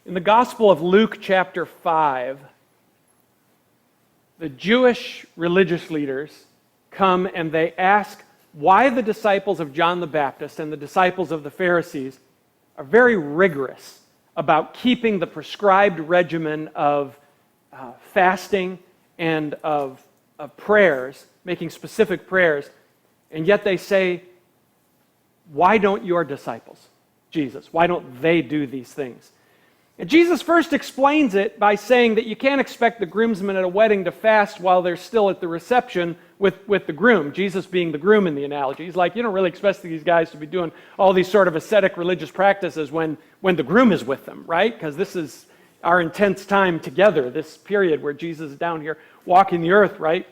In the Gospel of Luke chapter 5, the Jewish religious leaders come and they ask why the disciples of John the Baptist and the disciples of the Pharisees are very rigorous about keeping the prescribed regimen of fasting and of prayers, making specific prayers, and yet they say, why don't your disciples, Jesus, why don't they do these things? And Jesus first explains it by saying that you can't expect the groomsmen at a wedding to fast while they're still at the reception with the groom, Jesus being the groom in the analogy. He's like, you don't really expect these guys to be doing all these sort of ascetic religious practices when the groom is with them, right? Because this is our intense time together, this period where Jesus is down here walking the earth, right,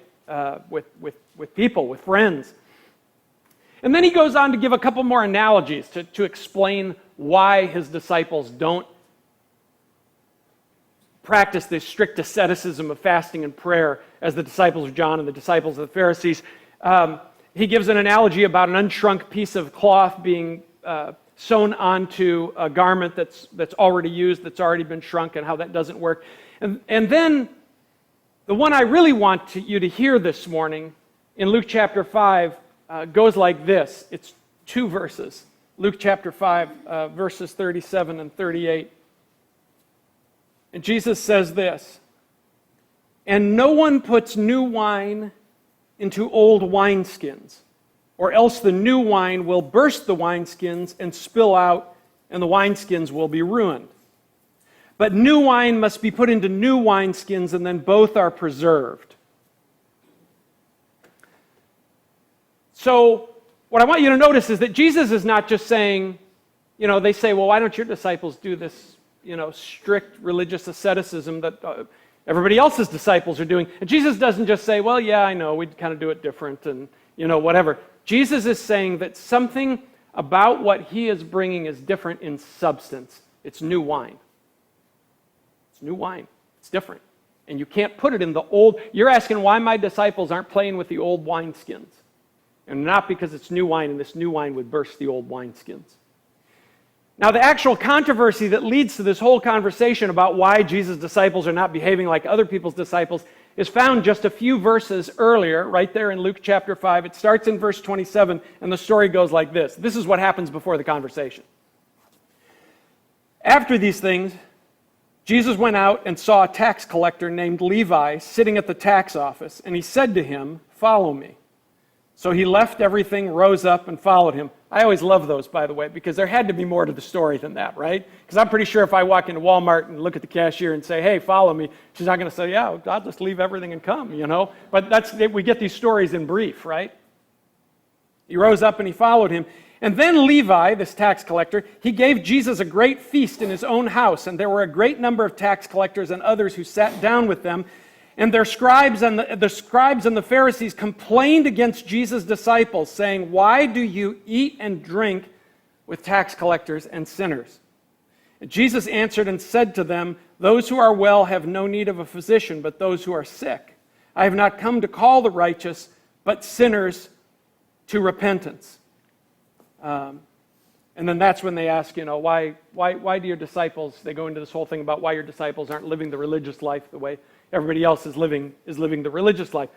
with people, with friends. And then he goes on to give a couple more analogies to explain why his disciples don't practice this strict asceticism of fasting and prayer as the disciples of John and the disciples of the Pharisees. He gives an analogy about an unshrunk piece of cloth being sewn onto a garment that's already used, that's already been shrunk, and how that doesn't work. And then the one I really want you to hear this morning in Luke chapter 5 goes like this. It's 2 verses. Luke chapter 5, verses 37 and 38. And Jesus says this, "And no one puts new wine into old wineskins, or else the new wine will burst the wineskins and spill out, and the wineskins will be ruined. But new wine must be put into new wineskins, and then both are preserved." So, what I want you to notice is that Jesus is not just saying, they say, well, why don't your disciples do this, strict religious asceticism that everybody else's disciples are doing. And Jesus doesn't just say, well, yeah, I know, we'd kind of do it different and, whatever. Jesus is saying that something about what he is bringing is different in substance. It's new wine. It's new wine. It's different. And you can't put it in the old. You're asking why my disciples aren't playing with the old wineskins. And not because it's new wine, and this new wine would burst the old wineskins. Now, the actual controversy that leads to this whole conversation about why Jesus' disciples are not behaving like other people's disciples is found just a few verses earlier, right there in Luke chapter 5. It starts in verse 27, and the story goes like this. This is what happens before the conversation. After these things, Jesus went out and saw a tax collector named Levi sitting at the tax office, and he said to him, "Follow me." So he left everything, rose up, and followed him. I always love those, by the way, because there had to be more to the story than that, right? Because I'm pretty sure if I walk into Walmart and look at the cashier and say, "Hey, follow me," she's not going to say, "Yeah, I'll just leave everything and come," But we get these stories in brief, right? He rose up and he followed him. And then Levi, this tax collector, he gave Jesus a great feast in his own house, and there were a great number of tax collectors and others who sat down with them. And their scribes and the scribes and the Pharisees complained against Jesus' disciples, saying, "Why do you eat and drink with tax collectors and sinners?" And Jesus answered and said to them, "Those who are well have no need of a physician, but those who are sick. I have not come to call the righteous, but sinners to repentance." And then that's when they ask, why do your disciples, they go into this whole thing about why your disciples aren't living the religious life the way everybody else is living the religious life.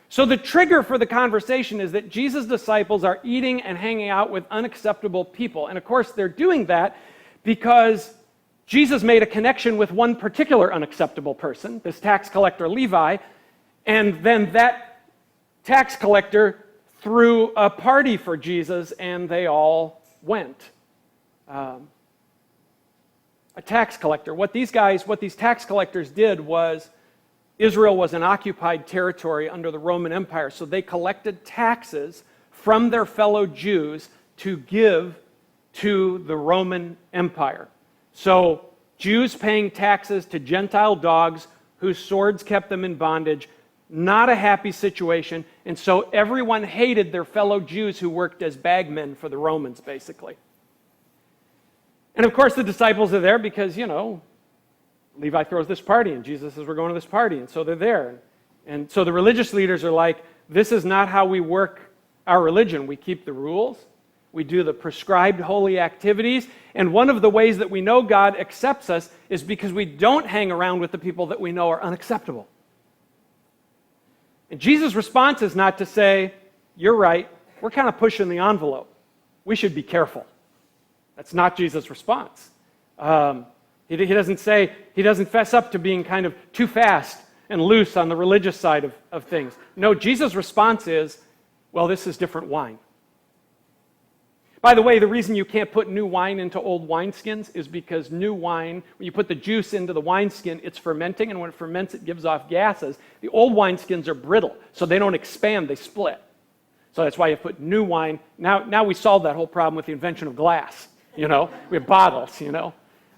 So the trigger for the conversation is that Jesus' disciples are eating and hanging out with unacceptable people. And of course, they're doing that because Jesus made a connection with one particular unacceptable person, this tax collector Levi, and then that tax collector threw a party for Jesus, and they all went. A tax collector. What these tax collectors did was, Israel was an occupied territory under the Roman Empire, so they collected taxes from their fellow Jews to give to the Roman Empire. So Jews paying taxes to Gentile dogs whose swords kept them in bondage, not a happy situation, and so everyone hated their fellow Jews who worked as bagmen for the Romans, basically. And of course the disciples are there because, Levi throws this party, and Jesus says, we're going to this party, and so they're there. And so the religious leaders are like, this is not how we work our religion. We keep the rules, We do the prescribed holy activities. And one of the ways that we know God accepts us is because we don't hang around with the people that we know are unacceptable. And Jesus' response is not to say, you're right, we're kind of pushing the envelope. We should be careful. That's not Jesus' response. He doesn't say, he doesn't fess up to being kind of too fast and loose on the religious side of things. No, Jesus' response is, well, this is different wine. By the way, the reason you can't put new wine into old wineskins is because new wine, when you put the juice into the wineskin, it's fermenting, and when it ferments, it gives off gases. The old wineskins are brittle, so they don't expand, they split. So that's why you put new wine. Now we solved that whole problem with the invention of glass. We have bottles,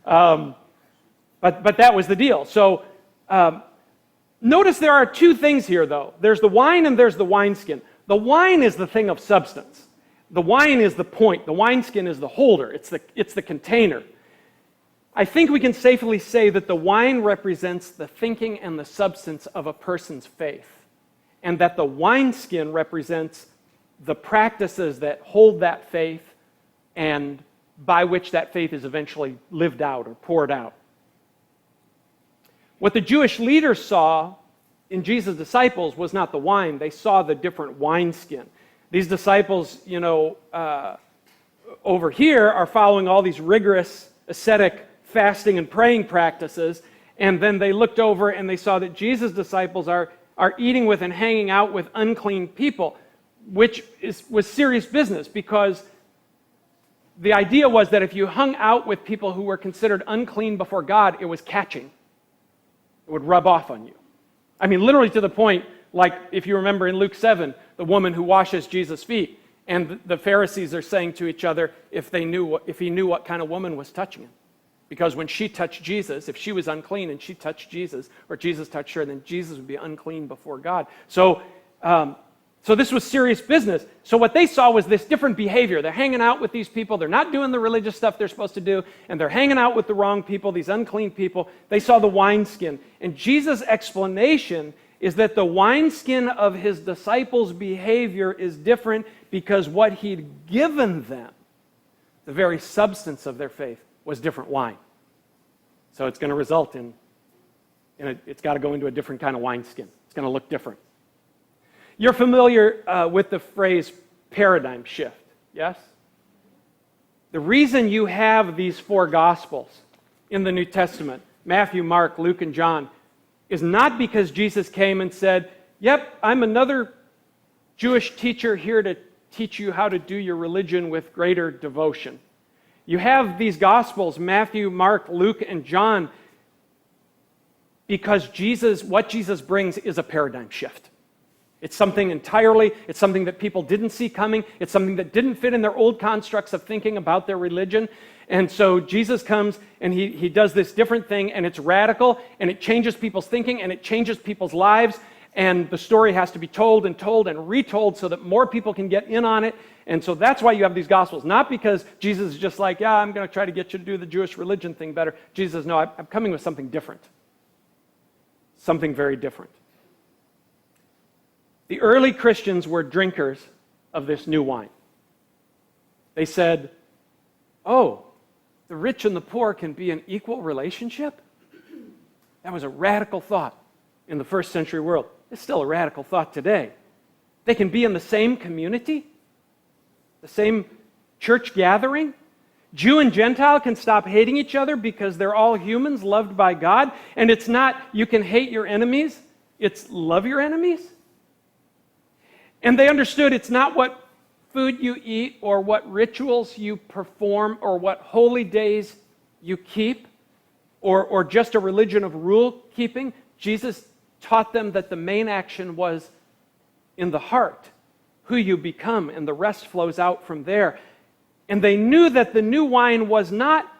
But that was the deal. So notice there are two things here, though. There's the wine and there's the wineskin. The wine is the thing of substance. The wine is the point. The wineskin is the holder. It's the container. I think we can safely say that the wine represents the thinking and the substance of a person's faith, and that the wineskin represents the practices that hold that faith and by which that faith is eventually lived out or poured out. What the Jewish leaders saw in Jesus' disciples was not the wine. They saw the different wineskin. These disciples, over here are following all these rigorous ascetic fasting and praying practices, and then they looked over and they saw that Jesus' disciples are eating with and hanging out with unclean people, which was serious business, because the idea was that if you hung out with people who were considered unclean before God, it was catching. It would rub off on you. I mean, literally to the point, like if you remember in Luke 7, the woman who washes Jesus' feet, and the Pharisees are saying to each other if he knew what kind of woman was touching him. Because when she touched Jesus, if she was unclean and she touched Jesus, or Jesus touched her, then Jesus would be unclean before God. So this was serious business. So what they saw was this different behavior. They're hanging out with these people. They're not doing the religious stuff they're supposed to do, and they're hanging out with the wrong people, these unclean people. They saw the wineskin. And Jesus' explanation is that the wineskin of his disciples' behavior is different because what he'd given them, the very substance of their faith, was different wine. So it's going to result in it's got to go into a different kind of wineskin. It's going to look different. You're familiar with the phrase paradigm shift, yes? The reason you have these four Gospels in the New Testament, Matthew, Mark, Luke, and John, is not because Jesus came and said, yep, I'm another Jewish teacher here to teach you how to do your religion with greater devotion. You have these Gospels, Matthew, Mark, Luke, and John, because what Jesus brings is a paradigm shift. It's something it's something that people didn't see coming. It's something that didn't fit in their old constructs of thinking about their religion. And so Jesus comes and he does this different thing, and it's radical, and it changes people's thinking, and it changes people's lives, and the story has to be told and retold so that more people can get in on it. And so that's why you have these Gospels, not because Jesus is just like, yeah, I'm going to try to get you to do the Jewish religion thing better. Jesus says, no, I'm coming with something different. Something very different. The early Christians were drinkers of this new wine. They said, oh, the rich and the poor can be in equal relationship? That was a radical thought in the first century world. It's still a radical thought today. They can be in the same community, the same church gathering. Jew and Gentile can stop hating each other because they're all humans loved by God. And it's not you can hate your enemies, it's love your enemies. And they understood it's not what food you eat or what rituals you perform or what holy days you keep or just a religion of rule keeping. Jesus taught them that the main action was in the heart, who you become, and the rest flows out from there. And they knew that the new wine was not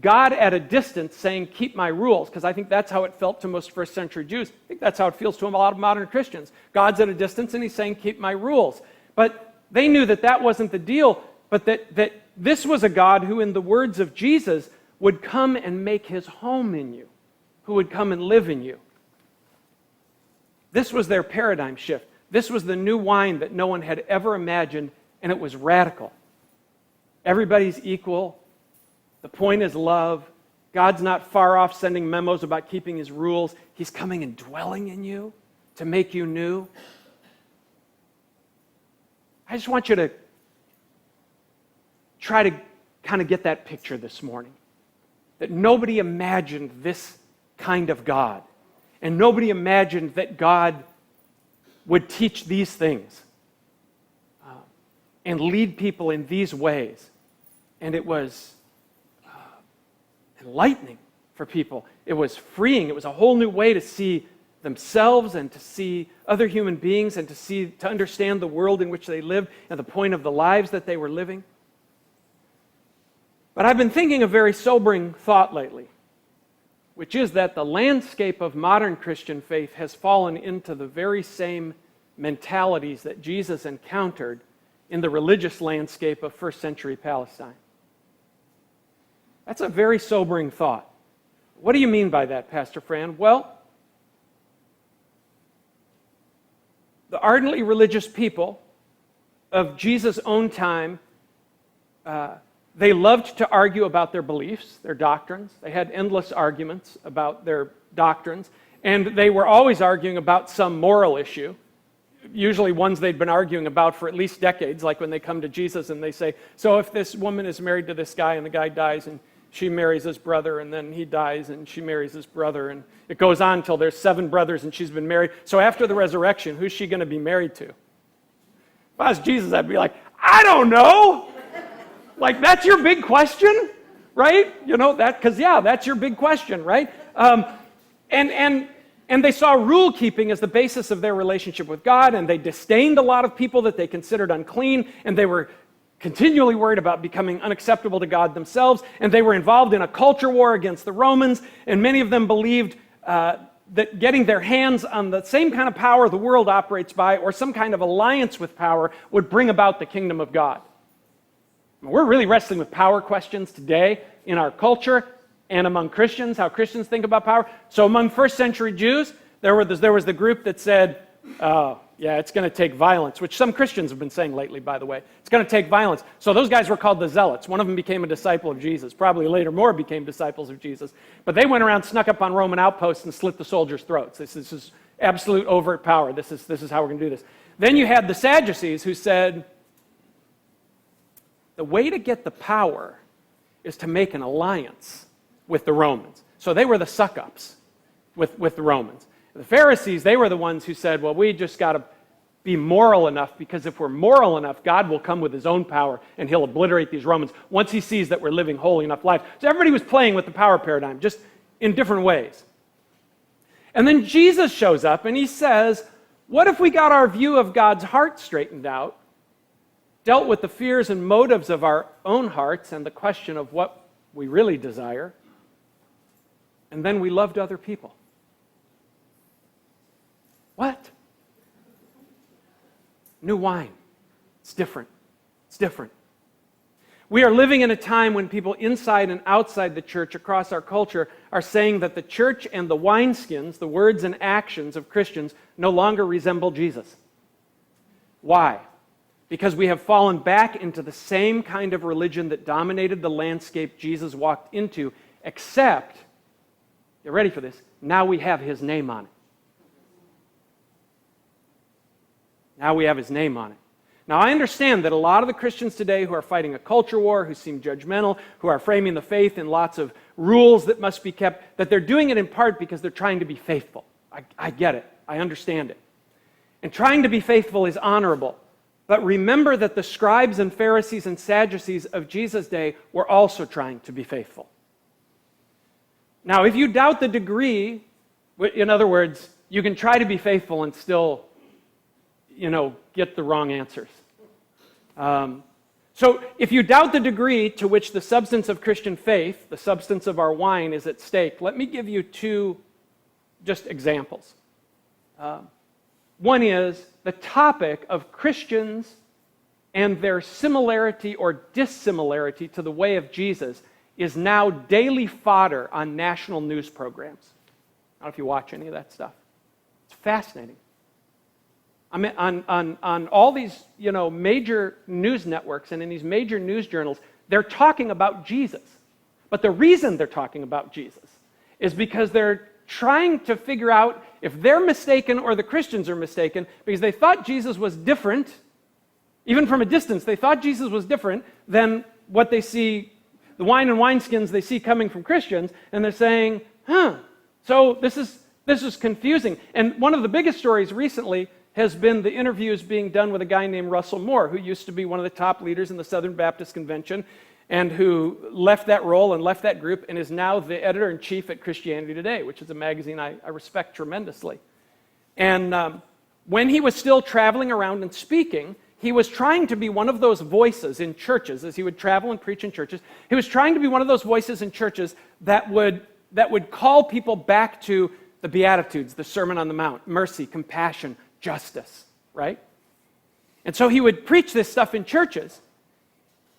God at a distance saying, keep my rules, because I think that's how it felt to most first century Jews. I think that's how it feels to a lot of modern Christians. God's at a distance and he's saying, keep my rules. But they knew that that wasn't the deal, but that this was a God who, in the words of Jesus, would come and make his home in you, who would come and live in you. This was their paradigm shift. This was the new wine that no one had ever imagined, and it was radical. Everybody's equal. The point is love. God's not far off sending memos about keeping his rules. He's coming and dwelling in you to make you new. I just want you to try to kind of get that picture this morning. That nobody imagined this kind of God. And nobody imagined that God would teach these things and lead people in these ways. And it was enlightening for people. It was freeing. It was a whole new way to see themselves and to see other human beings and to understand the world in which they lived and the point of the lives that they were living. But I've been thinking a very sobering thought lately, which is that the landscape of modern Christian faith has fallen into the very same mentalities that Jesus encountered in the religious landscape of first century Palestine. That's a very sobering thought. What do you mean by that, Pastor Fran? Well, the ardently religious people of Jesus' own time, they loved to argue about their beliefs, their doctrines. They had endless arguments about their doctrines, and they were always arguing about some moral issue, usually ones they'd been arguing about for at least decades, like when they come to Jesus and they say, so if this woman is married to this guy and the guy dies and she marries his brother and then he dies and she marries his brother, and it goes on until there's 7 brothers and she's been married. So after the resurrection, who's she going to be married to? If I was Jesus, I'd be like, I don't know. Like, that's your big question, right? You know, because that's your big question, right? And they saw rule keeping as the basis of their relationship with God, and they disdained a lot of people that they considered unclean, and they were continually worried about becoming unacceptable to God themselves, and they were involved in a culture war against the Romans, and many of them believed that getting their hands on the same kind of power the world operates by, or some kind of alliance with power, would bring about the kingdom of God. We're really wrestling with power questions today in our culture and among Christians, how Christians think about power. So among first century Jews, there was the group that said, it's going to take violence, which some Christians have been saying lately, by the way. It's going to take violence. So those guys were called the Zealots. One of them became a disciple of Jesus. Probably later more became disciples of Jesus. But they went around, snuck up on Roman outposts and slit the soldiers' throats. This is absolute overt power. This is how we're going to do this. Then you had the Sadducees who said, the way to get the power is to make an alliance with the Romans. So they were the suck-ups with the Romans. The Pharisees, they were the ones who said, well, we just got to be moral enough, because if we're moral enough, God will come with his own power and he'll obliterate these Romans once he sees that we're living holy enough lives. So everybody was playing with the power paradigm, just in different ways. And then Jesus shows up and he says, what if we got our view of God's heart straightened out, dealt with the fears and motives of our own hearts and the question of what we really desire, and then we loved other people? What? New wine. It's different. It's different. We are living in a time when people inside and outside the church across our culture are saying that the church and the wineskins, the words and actions of Christians, no longer resemble Jesus. Why? Because we have fallen back into the same kind of religion that dominated the landscape Jesus walked into, except, get ready for this, now we have his name on it. Now we have his name on it. Now I understand that a lot of the Christians today who are fighting a culture war, who seem judgmental, who are framing the faith in lots of rules that must be kept, that they're doing it in part because they're trying to be faithful. I get it. I understand it. And trying to be faithful is honorable. But remember that the scribes and Pharisees and Sadducees of Jesus' day were also trying to be faithful. Now, if you doubt the degree, in other words, you can try to be faithful and still, get the wrong answers. So if you doubt the degree to which the substance of Christian faith, the substance of our wine, is at stake, let me give you 2 just examples. One is the topic of Christians and their similarity or dissimilarity to the way of Jesus is now daily fodder on national news programs. I don't know if you watch any of that stuff. It's fascinating. I mean, on all these major news networks and in these major news journals, they're talking about Jesus. But the reason they're talking about Jesus is because they're trying to figure out if they're mistaken or the Christians are mistaken, because they thought Jesus was different. Even from a distance, they thought Jesus was different than what they see, the wine and wineskins they see coming from Christians, and they're saying, so this is confusing. And one of the biggest stories recently has been the interviews being done with a guy named Russell Moore, who used to be one of the top leaders in the Southern Baptist Convention, and who left that role and left that group and is now the editor-in-chief at Christianity Today, which is a magazine I respect tremendously. And when he was still traveling around and speaking, he was trying to be one of those voices in churches, as he would travel and preach in churches. He was trying to be one of those voices in churches that would call people back to the Beatitudes, the Sermon on the Mount, mercy, compassion, justice, right? And so he would preach this stuff in churches,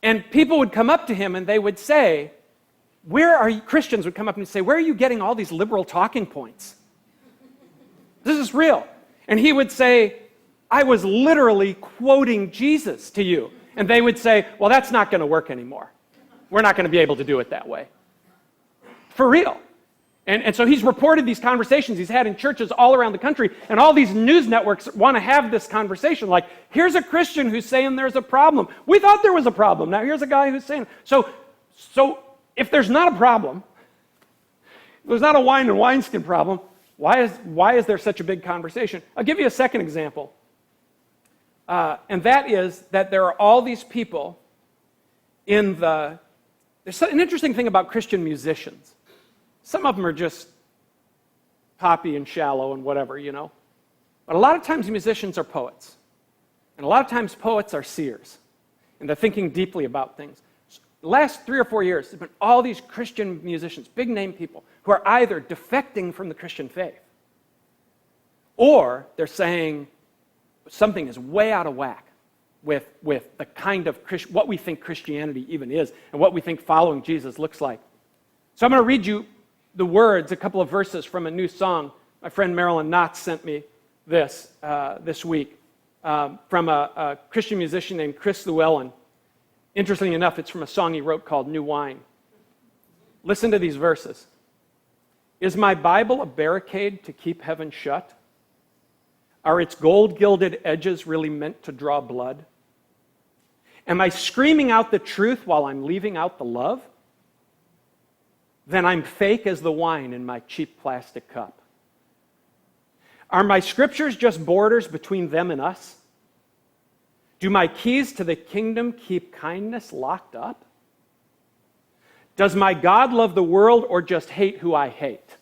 and people would come up to him and they would say, Christians would come up and say, where are you getting all these liberal talking points? This is real. And he would say, I was literally quoting Jesus to you. And they would say, well, that's not going to work anymore. We're not going to be able to do it that way. For real. And so he's reported these conversations he's had in churches all around the country, and all these news networks want to have this conversation. Like, here's a Christian who's saying there's a problem. We thought there was a problem. Now here's a guy who's saying... So if there's not a problem, if there's not a wine and wineskin problem, why is there such a big conversation? I'll give you a second example. And that is that there are all these people in the... There's an interesting thing about Christian musicians. Some of them are just poppy and shallow and whatever, you know. But a lot of times musicians are poets. And a lot of times poets are seers. And they're thinking deeply about things. The last 3 or 4 years, there's been all these Christian musicians, big name people, who are either defecting from the Christian faith, or they're saying something is way out of whack with the kind of what we think Christianity even is and what we think following Jesus looks like. So I'm going to read you the words, a couple of verses from a new song. My friend Marilyn Knotts sent me this week from a Christian musician named Chris Llewellyn. Interestingly enough, it's from a song he wrote called New Wine. Listen to these verses. Is my Bible a barricade to keep heaven shut? Are its gold-gilded edges really meant to draw blood? Am I screaming out the truth while I'm leaving out the love? Then I'm fake as the wine in my cheap plastic cup. Are my scriptures just borders between them and us? Do my keys to the kingdom keep kindness locked up? Does my God love the world or just hate who I hate?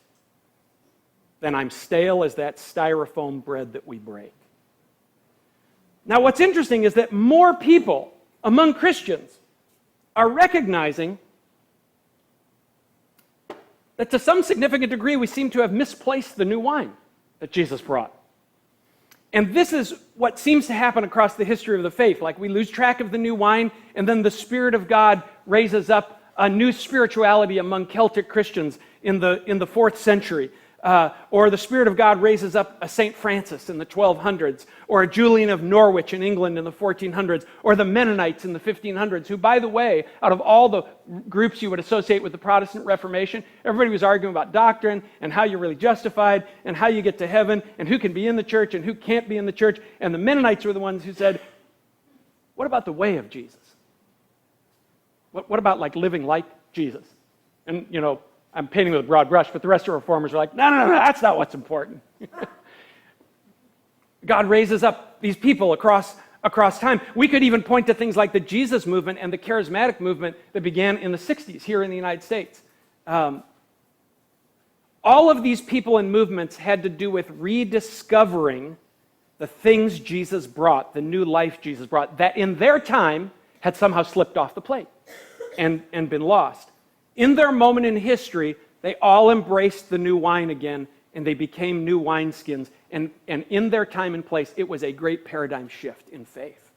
Then I'm stale as that styrofoam bread that we break. Now, what's interesting is that more people among Christians are recognizing that to some significant degree we seem to have misplaced the new wine that Jesus brought. And this is what seems to happen across the history of the faith. Like, we lose track of the new wine, and then the Spirit of God raises up a new spirituality among Celtic Christians in the 4th century. Or the Spirit of God raises up a St. Francis in the 1200s, or a Julian of Norwich in England in the 1400s, or the Mennonites in the 1500s, who, by the way, out of all the groups you would associate with the Protestant Reformation, everybody was arguing about doctrine and how you're really justified and how you get to heaven and who can be in the church and who can't be in the church. And the Mennonites were the ones who said, what about the way of Jesus? What about like living like Jesus? And, you know, I'm painting with a broad brush, but the rest of reformers are like, no, that's not what's important. God raises up these people across time. We could even point to things like the Jesus movement and the charismatic movement that began in the 60s here in the United States. All of these people and movements had to do with rediscovering the things Jesus brought, the new life Jesus brought, that in their time had somehow slipped off the plate and been lost. In their moment in history, they all embraced the new wine again, and they became new wineskins. And in their time and place, it was a great paradigm shift in faith.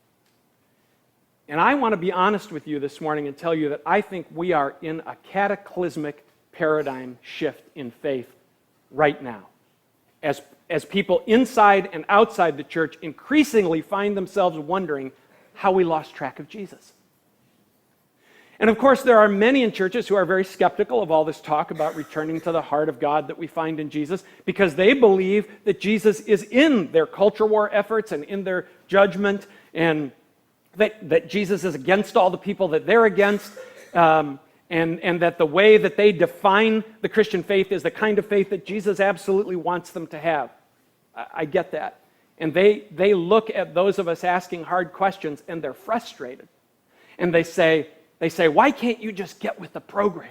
And I want to be honest with you this morning and tell you that I think we are in a cataclysmic paradigm shift in faith right now. As people inside and outside the church increasingly find themselves wondering how we lost track of Jesus. And of course, there are many in churches who are very skeptical of all this talk about returning to the heart of God that we find in Jesus, because they believe that Jesus is in their culture war efforts and in their judgment, and that Jesus is against all the people that they're against, and that the way that they define the Christian faith is the kind of faith that Jesus absolutely wants them to have. I get that. And they look at those of us asking hard questions, and they're frustrated. And they say, why can't you just get with the program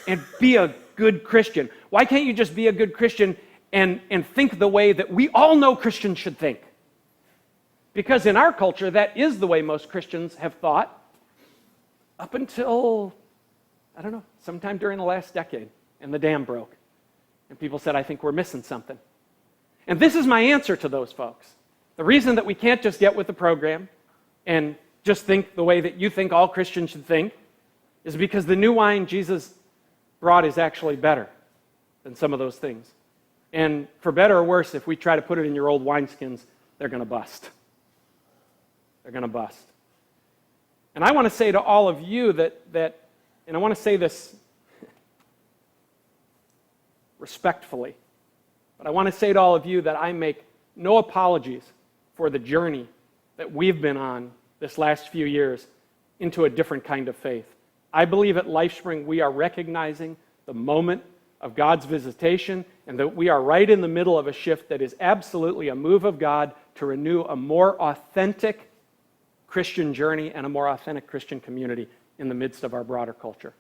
and be a good Christian? Why can't you just be a good Christian and think the way that we all know Christians should think? Because in our culture, that is the way most Christians have thought up until, I don't know, sometime during the last decade, and the dam broke. And people said, I think we're missing something. And this is my answer to those folks. The reason that we can't just get with the program and just think the way that you think all Christians should think is because the new wine Jesus brought is actually better than some of those things. And for better or worse, if we try to put it in your old wineskins, they're going to bust. They're going to bust. And I want to say to all of you that, and I want to say this respectfully, but I want to say to all of you that I make no apologies for the journey that we've been on this last few years into a different kind of faith. I believe at LifeSpring we are recognizing the moment of God's visitation, and that we are right in the middle of a shift that is absolutely a move of God to renew a more authentic Christian journey and a more authentic Christian community in the midst of our broader culture.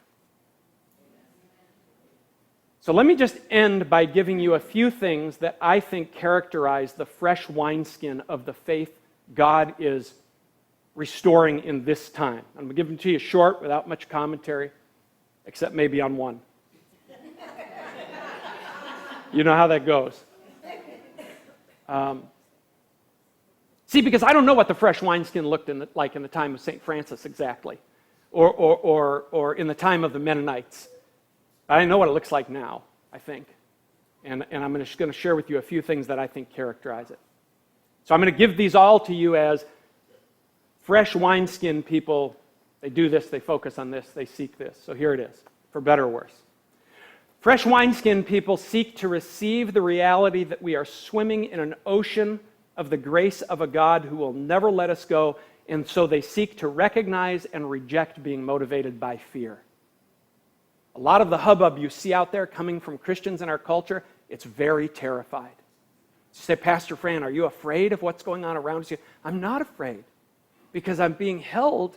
So let me just end by giving you a few things that I think characterize the fresh wineskin of the faith God is restoring in this time. I'm going to give them to you short, without much commentary, except maybe on one. You know how that goes. See, because I don't know what the fresh wineskin looked like in the time of St. Francis exactly, or in the time of the Mennonites. I know what it looks like now, I think. And I'm just going to share with you a few things that I think characterize it. So I'm going to give these all to you as fresh wineskin people. They do this, they focus on this, they seek this. So here it is, for better or worse. Fresh wineskin people seek to receive the reality that we are swimming in an ocean of the grace of a God who will never let us go, and so they seek to recognize and reject being motivated by fear. A lot of the hubbub you see out there coming from Christians in our culture, it's very terrified. You say, Pastor Fran, are you afraid of what's going on around you? I'm not afraid, because I'm being held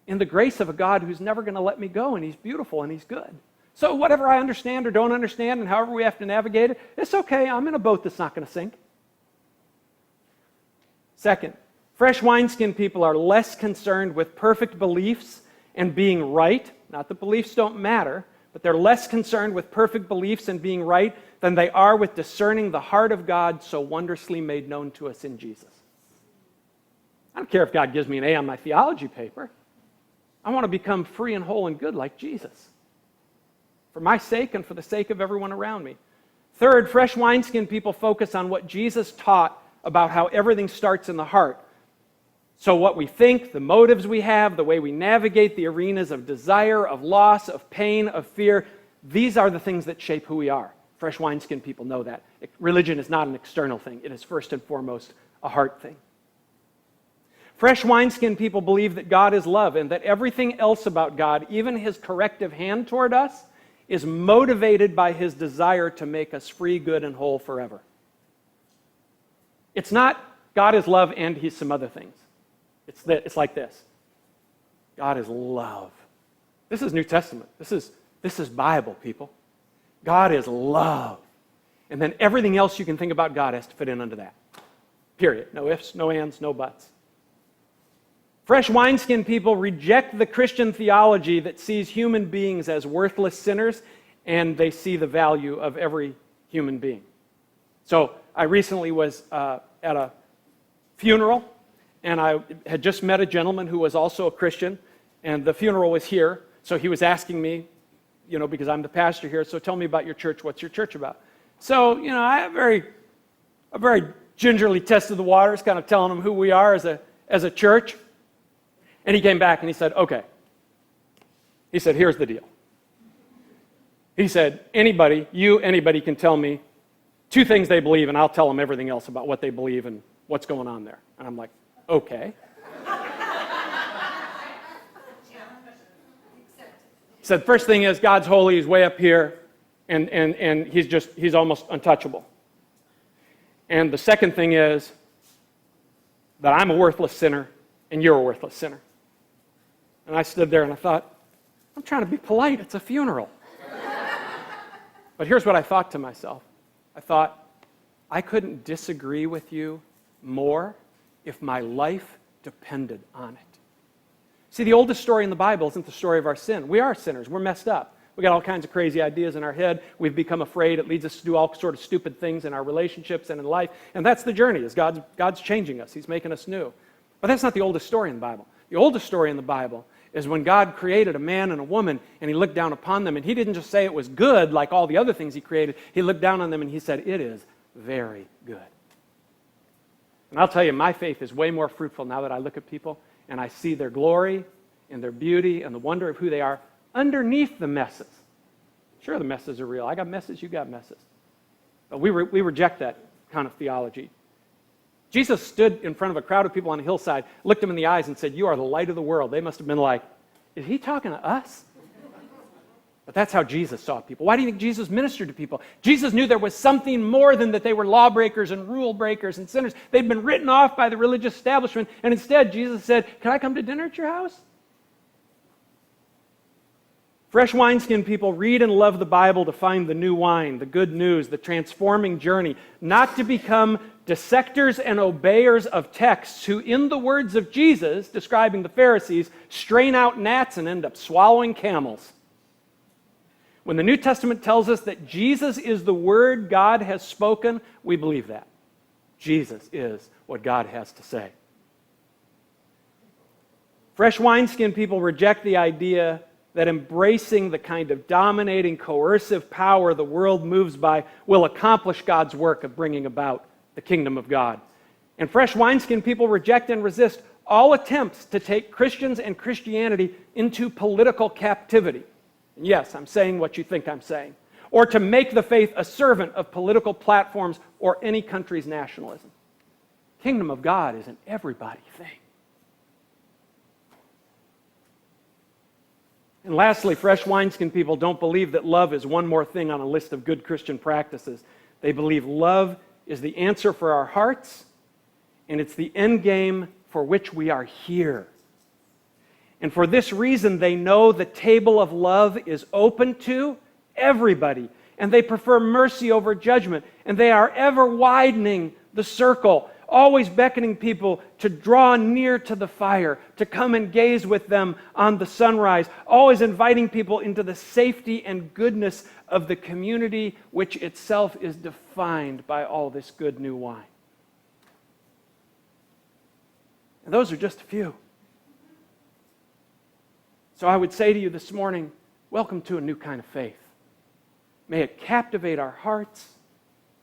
in the grace of a God who's never going to let me go, and he's beautiful and he's good. So whatever I understand or don't understand, and however we have to navigate it, it's okay. I'm in a boat that's not going to sink. Second, fresh wineskin people are less concerned with perfect beliefs and being right. Not that beliefs don't matter, but they're less concerned with perfect beliefs and being right than they are with discerning the heart of God so wondrously made known to us in Jesus. I don't care if God gives me an A on my theology paper. I want to become free and whole and good like Jesus, for my sake and for the sake of everyone around me. Third, fresh wineskin people focus on what Jesus taught about how everything starts in the heart. So what we think, the motives we have, the way we navigate the arenas of desire, of loss, of pain, of fear, these are the things that shape who we are. Fresh wineskin people know that. Religion is not an external thing. It is first and foremost a heart thing. Fresh wineskin people believe that God is love and that everything else about God, even his corrective hand toward us, is motivated by his desire to make us free, good, and whole forever. It's not God is love and he's some other things. It's like this. God is love. This is New Testament. This is Bible, people. God is love. And then everything else you can think about God has to fit in under that. Period. No ifs, no ands, no buts. Fresh wineskin people reject the Christian theology that sees human beings as worthless sinners, and they see the value of every human being. So I recently was at a funeral, and I had just met a gentleman who was also a Christian, and the funeral was here, so he was asking me, because I'm the pastor here, so tell me about your church. What's your church about? So, I very gingerly tested the waters, kind of telling him who we are as a church. And he came back and he said, okay, He said, here's the deal. He said, anybody can tell me 2 things they believe, and I'll tell them everything else about what they believe and what's going on there. And I'm like, okay. He said, first thing is God's holy, he's way up here, and he's almost untouchable. And the second thing is that I'm a worthless sinner and you're a worthless sinner. And I stood there and I thought, I'm trying to be polite, it's a funeral. But here's what I thought to myself. I thought, I couldn't disagree with you more if my life depended on it. See, the oldest story in the Bible isn't the story of our sin. We are sinners. We're messed up. We got all kinds of crazy ideas in our head. We've become afraid. It leads us to do all sort of stupid things in our relationships and in life. And that's the journey, is God's changing us. He's making us new. But that's not the oldest story in the Bible. The oldest story in the Bible is when God created a man and a woman, and he looked down upon them, and he didn't just say it was good like all the other things he created. He looked down on them and he said, it is very good. And I'll tell you, my faith is way more fruitful now that I look at people and I see their glory and their beauty and the wonder of who they are underneath the messes. Sure, the messes are real. I got messes, you got messes. But we reject that kind of theology. Jesus stood in front of a crowd of people on a hillside, looked them in the eyes and said, you are the light of the world. They must have been like, is he talking to us? But that's how Jesus saw people. Why do you think Jesus ministered to people? Jesus knew there was something more than that they were lawbreakers and rule breakers and sinners. They'd been written off by the religious establishment, and instead Jesus said, can I come to dinner at your house? Fresh wineskin people read and love the Bible to find the new wine, the good news, the transforming journey, not to become dissectors and obeyers of texts who, in the words of Jesus, describing the Pharisees, strain out gnats and end up swallowing camels. When the New Testament tells us that Jesus is the word God has spoken, we believe that. Jesus is what God has to say. Fresh wineskin people reject the idea that embracing the kind of dominating, coercive power the world moves by will accomplish God's work of bringing about the kingdom of God. And fresh wineskin people reject and resist all attempts to take Christians and Christianity into political captivity. And yes, I'm saying what you think I'm saying. Or to make the faith a servant of political platforms or any country's nationalism. Kingdom of God is an everybody thing. And lastly, fresh wineskin people don't believe that love is one more thing on a list of good Christian practices. They believe love is the answer for our hearts, and it's the end game for which we are here. And for this reason, they know the table of love is open to everybody, and they prefer mercy over judgment, and they are ever widening the circle, always beckoning people to draw near to the fire, to come and gaze with them on the sunrise, always inviting people into the safety and goodness of the community which itself is defined by all this good new wine. And those are just a few. So I would say to you this morning, welcome to a new kind of faith. May it captivate our hearts,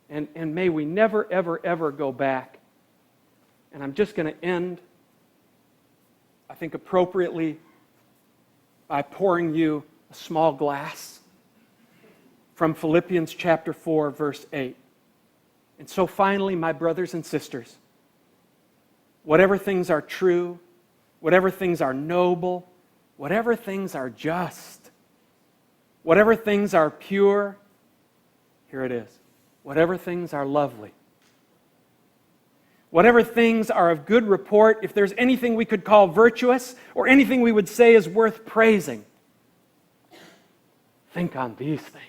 and may we never, ever, ever go back. And I'm just going to end, I think appropriately, by pouring you a small glass from Philippians chapter 4, verse 8. And so finally, my brothers and sisters, whatever things are true, whatever things are noble, whatever things are just, whatever things are pure, here it is, whatever things are lovely, whatever things are of good report, if there's anything we could call virtuous or anything we would say is worth praising, think on these things.